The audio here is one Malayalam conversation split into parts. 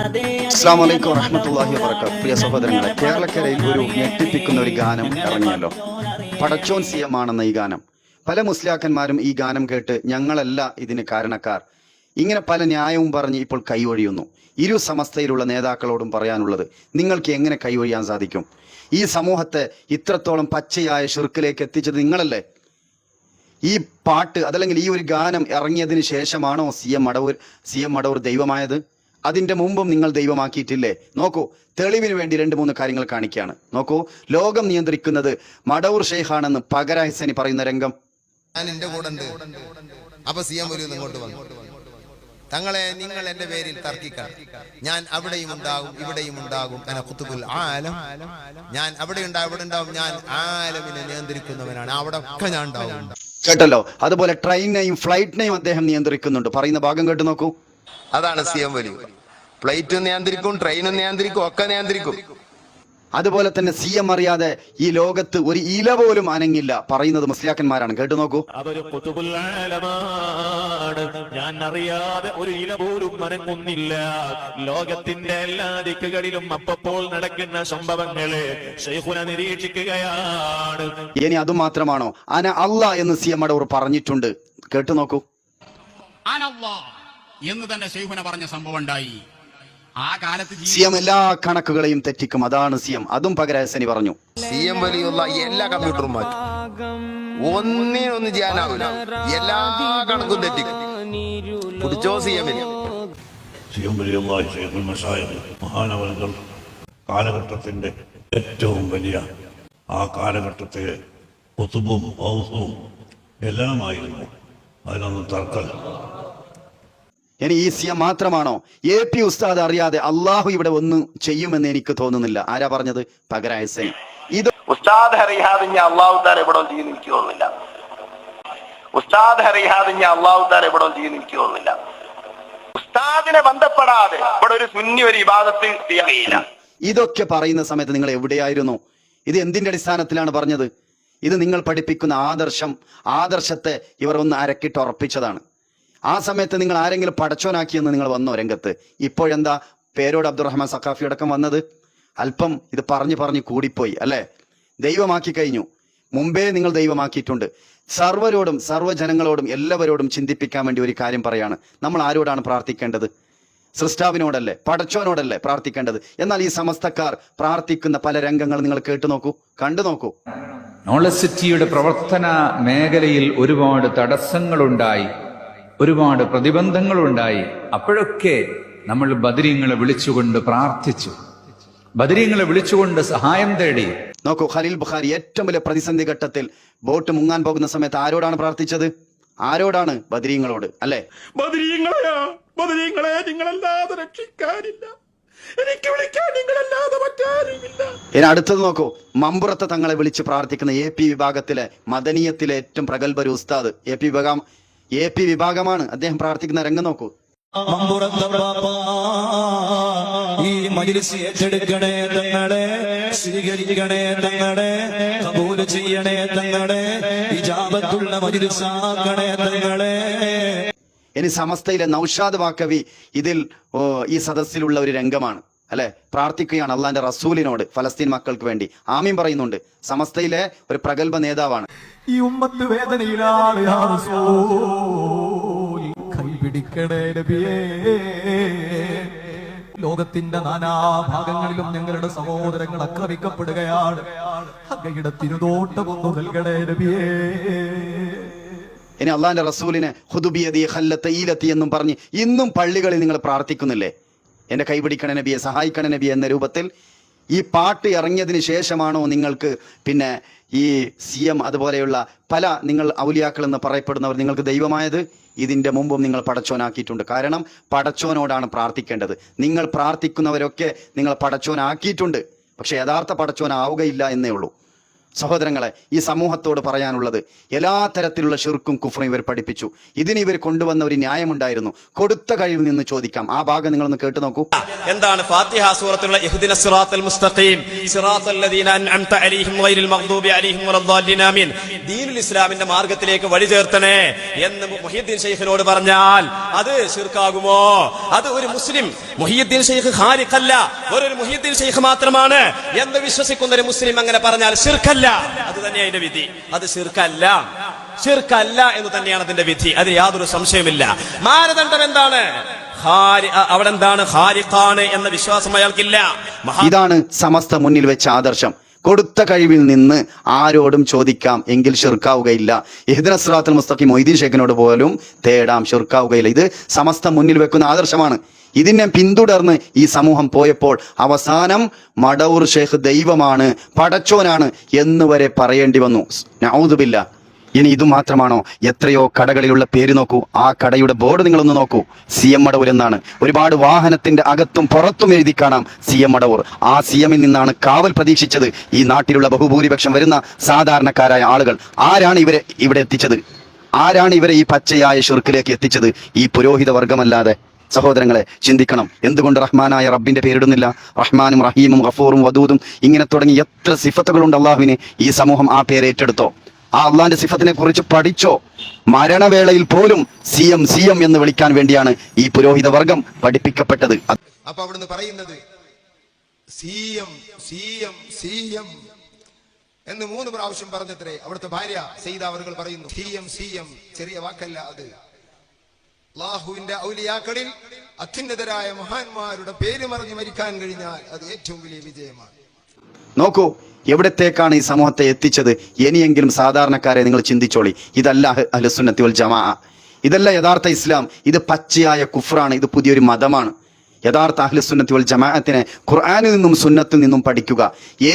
അസ്സലാമു അലൈക്കും വറഹ്മത്തുള്ളാഹി വബറകാതുഹു. പ്രിയ സഹോദരങ്ങളെ, കേരളക്കരയിൽ ഒരു ഞെട്ടിപ്പിക്കുന്ന ഒരു ഗാനം ഇറങ്ങിയല്ലോ. പടച്ചോൻ സി എം ആണെന്ന ഈ ഗാനം. പല മുസ്ലിയാക്കന്മാരും ഈ ഗാനം കേട്ട് ഞങ്ങളല്ല ഇതിന് കാരണക്കാർ, ഇങ്ങനെ പല ന്യായവും പറഞ്ഞ് ഇപ്പോൾ കൈവഴിയുന്നു. ഇരു സമസ്തയിലുള്ള നേതാക്കളോടും പറയാനുള്ളത്, നിങ്ങൾക്ക് എങ്ങനെ കൈവഴിയാൻ സാധിക്കും? ഈ സമൂഹത്തെ ഇത്രത്തോളം പച്ചയായ ഷിർക്കിലേക്ക് എത്തിച്ചത് നിങ്ങളല്ലേ? ഈ പാട്ട് അതല്ലെങ്കിൽ ഈ ഒരു ഗാനം ഇറങ്ങിയതിന് ശേഷമാണോ സി എം മടവൂർ ദൈവമായത്? അതിന്റെ മുമ്പും നിങ്ങൾ ദൈവമാക്കിയിട്ടില്ലേ? നോക്കൂ, തെളിവിന് വേണ്ടി 2-3 കാര്യങ്ങൾ കാണിക്കുകയാണ്. നോക്കൂ, ലോകം നിയന്ത്രിക്കുന്നത് മടവൂർ ഷെയ്ഖാണെന്ന് പകര ഹസനി പറയുന്ന രംഗം. ഞാൻ എന്റെ കൂടെ ഉണ്ട്. അപ്പൊ സി എം ഇങ്ങോട്ട് വന്നു, തങ്ങളെ നിങ്ങൾ എന്റെ പേരിൽ തർക്കിക്കണം, ഞാൻ അവിടെയും ഉണ്ടാകും ഇവിടെയും ഉണ്ടാകും, ഖുതുബുൽ ആലം, ഞാൻ അവിടെ ഉണ്ടാവും, ഞാൻ ആലമിനെ നിയന്ത്രിക്കുന്നവനാണ്, അവിടെ ഒക്കെ ഞാൻ ഉണ്ടാവും. കേട്ടല്ലോ. അതുപോലെ ട്രെയിനെയും ഫ്ലൈറ്റിനെയും അദ്ദേഹം നിയന്ത്രിക്കുന്നുണ്ട്. പറയുന്ന ഭാഗം കേട്ട് നോക്കൂ. അതാണ് സി എം വലിയ. ഫ്ലൈറ്റും നിയന്ത്രിക്കും, ട്രെയിനും നിയന്ത്രിക്കും, ഒക്കെ നിയന്ത്രിക്കും. അതുപോലെ തന്നെ സി എം അറിയാതെ ഈ ലോകത്ത് ഒരു ഇല പോലും അനങ്ങില്ല. പറയുന്നത് മുസ്ലിയാക്കന്മാരാണ്. കേട്ടു നോക്കൂ. അതൊരു ഖുതുബുൽ ആലമാണ്, ഞാൻ അറിയാതെ ഒരു ഇല പോലും അനങ്ങുന്നില്ല. ലോകത്തിന്റെ എല്ലാ ദിക്കുകളിലും അപ്പോൾ നടക്കുന്ന സംഭവങ്ങളെ ശൈഖുന നിരീക്ഷിക്കുകയാണ്. ഇനി അതുമാത്രമാണോ? അന അല്ലാ എന്ന് സി എം മടവൂർ പറഞ്ഞിട്ടുണ്ട്. കേട്ടു നോക്കൂ. അനല്ലാ എന്ന് തന്നെ ശൈഖുന പറഞ്ഞ സംഭവം ഉണ്ടായി. ആ കാലത്ത് സി എം എല്ലാ കണക്കുകളെയും തെറ്റിക്കും. അതാണ് സി എം. അതും പകരഹസനി പറഞ്ഞു. സി എം വലിയുള്ള എല്ലാ കമ്പ്യൂട്ടറും മാറ്റി, ഒന്നിനൊന്നും ചെയ്യാനാവില്ല, എല്ലാ കണക്കും തെറ്റിക്കും. പിടിച്ചോ സി എമ്മിന്. മഹാനവറുകൾ കാലഘട്ടത്തിന്റെ ഏറ്റവും വലിയ ആ കാലഘട്ടത്തെ കുതുബും ഔസും എല്ലാമായിരുന്നു. അതിനൊന്നും തർക്കമില്ല. ഇനി ഈ സി എം മാത്രമാണോ? AP ഉസ്താദ് അറിയാതെ അള്ളാഹു ഇവിടെ ഒന്നും ചെയ്യുമെന്ന് എനിക്ക് തോന്നുന്നില്ല. ആരാ പറഞ്ഞത്? പകര ഹസനി. ഇത് ഉസ്താദ് അറിയാതെ അള്ളാഹു താല ഇവിടെ ചെയ്യുന്ന എനിക്ക് തോന്നുന്നില്ല. ഉസ്താദ് അറിയാതെ അള്ളാഹു താല ഇവിടെ ചെയ്യുന്ന എനിക്ക് തോന്നുന്നില്ല. ഉസ്താദിനെ ബന്ധപ്പെടാതെ ഇവിടെ ഒരു സുന്നി ഒരു ഇബാദത്ത് ചെയ്യില്ല. ഇതൊക്കെ പറയുന്ന സമയത്ത് നിങ്ങൾ എവിടെയായിരുന്നു? ഇത് എന്തിന്റെ അടിസ്ഥാനത്തിലാണ് പറഞ്ഞത്? ഇത് നിങ്ങൾ പഠിപ്പിക്കുന്ന ആദർശത്തെ ഇവർ ഒന്ന് അരക്കിട്ട് ഉറപ്പിച്ചതാണ്. ആ സമയത്ത് നിങ്ങൾ ആരെങ്കിലും പടച്ചോനാക്കിയെന്ന് നിങ്ങൾ വന്നോ രംഗത്ത്? ഇപ്പോഴെന്താ പേരോട് അബ്ദുറഹ്മാൻ സഖാഫി അടക്കം വന്നത്? അല്പം ഇത് പറഞ്ഞു കൂടിപ്പോയി അല്ലേ? ദൈവമാക്കി കഴിഞ്ഞു. മുമ്പേ നിങ്ങൾ ദൈവമാക്കിയിട്ടുണ്ട്. സർവരോടും സർവ്വജനങ്ങളോടും എല്ലാവരോടും ചിന്തിപ്പിക്കാൻ വേണ്ടി ഒരു കാര്യം പറയാണ്. നമ്മൾ ആരോടാണ് പ്രാർത്ഥിക്കേണ്ടത്? സൃഷ്ടാവിനോടല്ലേ, പടച്ചോനോടല്ലേ പ്രാർത്ഥിക്കേണ്ടത്? എന്നാൽ ഈ സമസ്തക്കാർ പ്രാർത്ഥിക്കുന്ന പല രംഗങ്ങൾ നിങ്ങൾ കേട്ടു നോക്കൂ, കണ്ടു നോക്കൂ. നോളജ് സിറ്റിയുടെ പ്രവർത്തന മേഖലയിൽ ഒരുപാട് തടസ്സങ്ങളുണ്ടായി, ഒരുപാട് പ്രതിബന്ധങ്ങളുണ്ടായി. അപ്പോഴൊക്കെ നമ്മൾ ബദരീങ്ങളെ വിളിച്ചുകൊണ്ട് പ്രാർത്ഥിച്ചു, ബദരീങ്ങളെ വിളിച്ചുകൊണ്ട് സഹായം തേടി. നോക്കൂ, ഖലീൽ ബുഖാരി ഏറ്റവും വലിയ പ്രതിസന്ധി ഘട്ടത്തിൽ ബോട്ട് മുങ്ങാൻ പോകുന്ന സമയത്ത് ആരോടാണ് പ്രാർത്ഥിച്ചത്? ആരോടാണ്? ബദരീങ്ങളോട് അല്ലേ? ബദരീങ്ങളെ നിങ്ങളല്ലാതെ രക്ഷിക്കാനില്ല, എനിക്ക് വിളിക്കാൻ നിങ്ങളല്ലാതെ മറ്റാരുമില്ല. ഇനി അടുത്തത് നോക്കൂ, മമ്പുറത്തെ തങ്ങളെ വിളിച്ച് പ്രാർത്ഥിക്കുന്ന AP വിഭാഗത്തിലെ മദനിയത്തിലെ ഏറ്റവും പ്രഗത്ഭ ഒരു ഉസ്താദ്. AP വിഭാഗമാണ്. അദ്ദേഹം പ്രാർത്ഥിക്കുന്ന രംഗം നോക്കൂ. ഈ മജ്‌ലിസ് ഏറ്റെടുക്കണേ തങ്ങളെ, സ്വീകരിക്കണേ തങ്ങളെ, കബൂൽ ചെയ്യണേ തങ്ങളെ, ഇജാബത്തുള്ള മജ്‌ലിസാക്കണേ തങ്ങളെ. ഇനി സമസ്തയിലെ നൗഷാദ് വാക്കവി ഇതിൽ ഈ സദസ്സിലുള്ള ഒരു രംഗമാണ് അല്ലെ? പ്രാർത്ഥിക്കുകയാണ് അള്ളാന്റെ റസൂലിനോട്, ഫലസ്തീൻ മക്കൾക്ക് വേണ്ടി ആമീൻ പറയുന്നുണ്ട്. സമസ്തയിലെ ഒരു പ്രഗത്ഭ നേതാവാണ്. ഈ ഉമ്മത്ത് വേദനയിലാണ്, യാ റസൂൽ കൈപിടിക്കണേ നബിയേ. ലോകത്തിന്റെ നാനാഭാഗങ്ങളിലും ഞങ്ങളുടെ സഹോദരങ്ങൾ ആക്രമിക്കപ്പെടുകയാണ്. അങ്ങയുടെ തിരുനോട്ടമൊന്നു നൽകണേ നബിയേ. ഇനി അള്ളാന്റെ റസൂലിനെ ഹുദുബിയതി ഖല്ലത്ത് ഈലത്തി എന്നും പറഞ്ഞ് ഇന്നും പള്ളികളിൽ നിങ്ങൾ പ്രാർത്ഥിക്കുന്നില്ലേ? എന്റെ കൈപിടിക്കണ നബിയെ, സഹായിക്കണ നബിയെ എന്ന രൂപത്തിൽ. ഈ പാട്ട് ഇറങ്ങിയതിന് ശേഷമാണോ നിങ്ങൾക്ക് പിന്നെ ഈ CM അതുപോലെയുള്ള പല നിങ്ങൾ ഔലിയാക്കൾ എന്ന് പറയപ്പെടുന്നവർ നിങ്ങൾക്ക് ദൈവമായത്? ഇതിന്റെ മുമ്പും നിങ്ങൾ പടച്ചോനാക്കിയിട്ടുണ്ട്. കാരണം പടച്ചോനോടാണ് പ്രാർത്ഥിക്കേണ്ടത്. നിങ്ങൾ പ്രാർത്ഥിക്കുന്നവരൊക്കെ നിങ്ങൾ പടച്ചോനാക്കിയിട്ടുണ്ട്. പക്ഷെ യഥാർത്ഥ പടച്ചോനാവുകയില്ല എന്നേ ഉള്ളൂ. സഹോദരങ്ങളെ, ഈ സമൂഹത്തോട് പറയാനുള്ളത്, എല്ലാ തരത്തിലുള്ള ഷിർക്കും കുഫ്റും ഇവർ പഠിപ്പിച്ചു. ഇതിന് ഇവർ കൊണ്ടുവന്ന ഒരു ന്യായമുണ്ടായിരുന്നു. കൊടുത്ത കഴിവിൽ നിന്ന് ചോദിക്കാം. ആ ഭാഗം നിങ്ങളൊന്ന് കേട്ടു നോക്കൂ. എന്താണ് ഫാത്തിഹ സൂറത്തിലുള്ള ഇഹ്ദിനസ് സിറാത്തൽ മുസ്തഖീം സിറാത്തൽ ലദീന അൻഅംത അലൈഹിം ഗൈറിൽ മഗ്ദൂബി അലൈഹിം വലദ്ദാലിൻ ആമീൻ, ദീനുൽ ഇസ്ലാമിന്റെ മാർഗത്തിലേക്ക് വഴി ചേർത്തണേ എന്ന് മുഹിയുദ്ദീൻ ശൈഖിനോട് പറഞ്ഞാൽ അത് ശിർക്കാകുമോ? അത് ഒരു മുസ്ലിം, മുഹിയുദ്ദീൻ ശൈഖ് ഖാലിഖല്ല, ഒരു മുഹിയുദ്ദീൻ ശൈഖ് മാത്രമാണ് എന്ന് വിശ്വസിക്കുന്ന ഒരു മുസ്ലിം അങ്ങനെ പറഞ്ഞാൽ ശിർക്കല്ല. അത് തന്നെയാണ് അതിന്റെ വിധി. അത് ശിർക്കല്ല, ശിർക്കല്ല എന്ന് തന്നെയാണ് അതിന്റെ വിധി. അതിൽ യാതൊരു സംശയമില്ല. മാനദണ്ഡം എന്താണ്? അവിടെ എന്താണ്? ഖാലിഖാണ് എന്ന വിശ്വാസം അയാൾക്കില്ല. ഇതാണ് സമസ്ത മുന്നിൽ വെച്ച ആദർശം. കൊടുത്ത കഴിവിൽ നിന്ന് ആരോടും ചോദിക്കാം, എങ്കിൽ ഷിർക്കാവുകയില്ല. ഇഹ്ദിനസ് സിറാത്തൽ മുസ്തഖീം മൊയ്തീൻ ശൈഖിനോട് പോലും തേടാം, ഷിർക്കാവുകയില്ല. ഇത് സമസ്ത മുന്നിൽ വെക്കുന്ന ആദർശമാണ്. ഇതിനെ പിന്തുടർന്ന് ഈ സമൂഹം പോയപ്പോൾ അവസാനം മടവൂർ ഷേഖ് ദൈവമാണ്, പടച്ചോനാണ് എന്ന് വരെ പറയേണ്ടി വന്നു. നഊദുബില്ല. ഇനി ഇത് മാത്രമാണോ? എത്രയോ കടകളിലുള്ള പേര് നോക്കൂ. ആ കടയുടെ ബോർഡ് നിങ്ങളൊന്ന് നോക്കൂ. CM മടവൂർ എന്നാണ്. ഒരുപാട് വാഹനത്തിന്റെ അകത്തും പുറത്തും എഴുതി കാണാം CM മടവൂർ. ആ CM-ൽ നിന്നാണ് കാവൽ പ്രതീക്ഷിച്ചത് ഈ നാട്ടിലുള്ള ബഹുഭൂരിപക്ഷം വരുന്ന സാധാരണക്കാരായ ആളുകൾ. ആരാണ് ഇവരെ ഇവിടെ എത്തിച്ചത്? ആരാണ് ഇവരെ ഈ പച്ചയായ ഷിർക്കിലേക്ക് എത്തിച്ചത്? ഈ പുരോഹിത വർഗമല്ലാതെ. സഹോദരങ്ങളെ, ചിന്തിക്കണം. എന്തുകൊണ്ട് റഹ്മാനായ റബ്ബിന്റെ പേരിടുന്നില്ല? റഹ്മാനും റഹീമും ഗഫൂറും വദൂദും ഇങ്ങനെ തുടങ്ങി എത്ര സിഫത്തുകളുണ്ട് അള്ളാഹുവിന്. ഈ സമൂഹം ആ പേര് ഏറ്റെടുത്തോ? ആ അള്ളാഹിന്റെ സിഫത്തിനെ കുറിച്ച് പഠിച്ചോ? മരണവേളയിൽ പോലും CM എന്ന് വിളിക്കാൻ വേണ്ടിയാണ് ഈ പുരോഹിത വർഗം പഠിപ്പിക്കപ്പെട്ടത്. അപ്പൊ അവിടുന്ന് പറയുന്നത് CM എന്ന് 3 പ്രാവശ്യം പറഞ്ഞത്രേ. അവിടുത്തെ ഭാര്യ സയ്യിദ അവറുകൾ പറയുന്നു, CM ചെറിയ വാക്കല്ല അത്. അല്ലാഹുവിന്റെ ഔലിയാക്കളിൽ അത്യുന്നതരായ മഹാന്മാരുടെ പേര് മറിഞ്ഞ് മരിക്കാൻ കഴിഞ്ഞാൽ അത് ഏറ്റവും വലിയ വിജയമാണ്. നോക്കൂ എവിടത്തേക്കാണ് ഈ സമൂഹത്തെ എത്തിച്ചത്. ഇനിയെങ്കിലും സാധാരണക്കാരെ നിങ്ങൾ ചിന്തിച്ചോളി. ഇതല്ല അഹ്ലുസുന്നത്തി വൽ ജമാഅ, ഇതല്ല യഥാർത്ഥ ഇസ്ലാം. ഇത് പച്ചയായ കുഫ്റാണ്. ഇത് പുതിയൊരു മതമാണ്. യഥാർത്ഥ അഹ്ലുസുന്നത്തി വൽ ജമാഅത്തിനെ ഖുർആനിൽ നിന്നും സുന്നത്തിൽ നിന്നും പഠിക്കുക.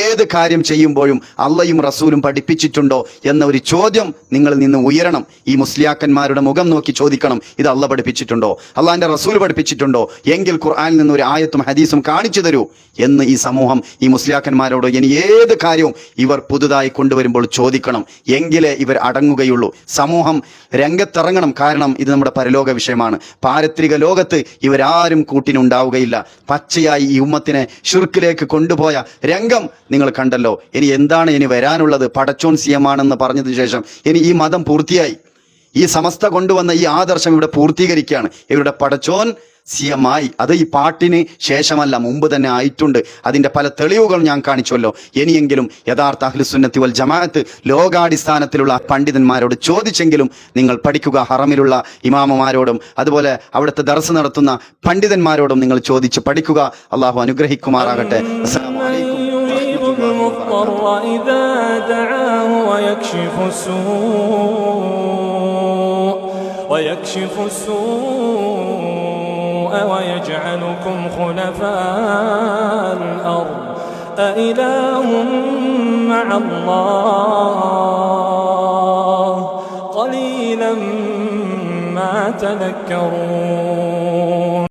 ഏത് കാര്യം ചെയ്യുമ്പോഴും അള്ളയും റസൂലും പഠിപ്പിച്ചിട്ടുണ്ടോ എന്ന ഒരു ചോദ്യം നിങ്ങളിൽ നിന്ന് ഉയരണം. ഈ മുസ്ലിയാക്കന്മാരുടെ മുഖം നോക്കി ചോദിക്കണം, ഇത് അള്ള പഠിപ്പിച്ചിട്ടുണ്ടോ, അള്ളാഹിന്റെ റസൂൽ പഠിപ്പിച്ചിട്ടുണ്ടോ? എങ്കിൽ ഖുർആനിൽ നിന്ന് ഒരു ആയത്തും ഹദീസും കാണിച്ചു തരൂ എന്ന് ഈ സമൂഹം ഈ മുസ്ലിയാക്കന്മാരോട് ഇനി ഏത് കാര്യവും ഇവർ പുതുതായി കൊണ്ടുവരുമ്പോൾ ചോദിക്കണം. എങ്കിലേ ഇവർ അടങ്ങുകയുള്ളൂ. സമൂഹം രംഗത്തിറങ്ങണം. കാരണം ഇത് നമ്മുടെ പരലോക വിഷയമാണ്. പാരത്രിക ലോകത്ത് ഇവരാരും കൂട്ടിനുണ്ടാവുകയില്ല. പച്ചയായി ഈ ഉമ്മത്തിനെ ഷിർക്കിലേക്ക് കൊണ്ടുപോയ രംഗം നിങ്ങൾ കണ്ടല്ലോ. ഇനി എന്താണ് ഇനി വരാനുള്ളത്? പടച്ചോൻ CM ആണെന്ന് പറഞ്ഞതിന് ശേഷം ഇനി ഈ മതം പൂർത്തിയായി. ഈ സമസ്ത കൊണ്ടുവന്ന ഈ ആദർശം ഇവിടെ പൂർത്തീകരിക്കുകയാണ്. ഇവരുടെ പടച്ചോൻ CM ആയി. അത് ഈ പാട്ടിന് ശേഷമല്ല, മുമ്പ് തന്നെ ആയിട്ടുണ്ട്. അതിന്റെ പല തെളിവുകൾ ഞാൻ കാണിച്ചുവല്ലോ. ഇനിയെങ്കിലും യഥാർത്ഥ അഹ്ലുസുന്നത്തി വൽ ജമാഅത്ത് ലോകാടിസ്ഥാനത്തിലുള്ള പണ്ഡിതന്മാരോട് ചോദിച്ചെങ്കിലും നിങ്ങൾ പഠിക്കുക. ഹറമിലുള്ള ഇമാമമാരോടും അതുപോലെ അവിടുത്തെ ദർസ് നടത്തുന്ന പണ്ഡിതന്മാരോടും നിങ്ങൾ ചോദിച്ച് പഠിക്കുക. അള്ളാഹു അനുഗ്രഹിക്കുമാറാകട്ടെ. അസ്സലാമു അലൈക്കും ويكشف السوء ويجعلكم خلفاء الأرض أإله مع الله قليلا ما تذكرون.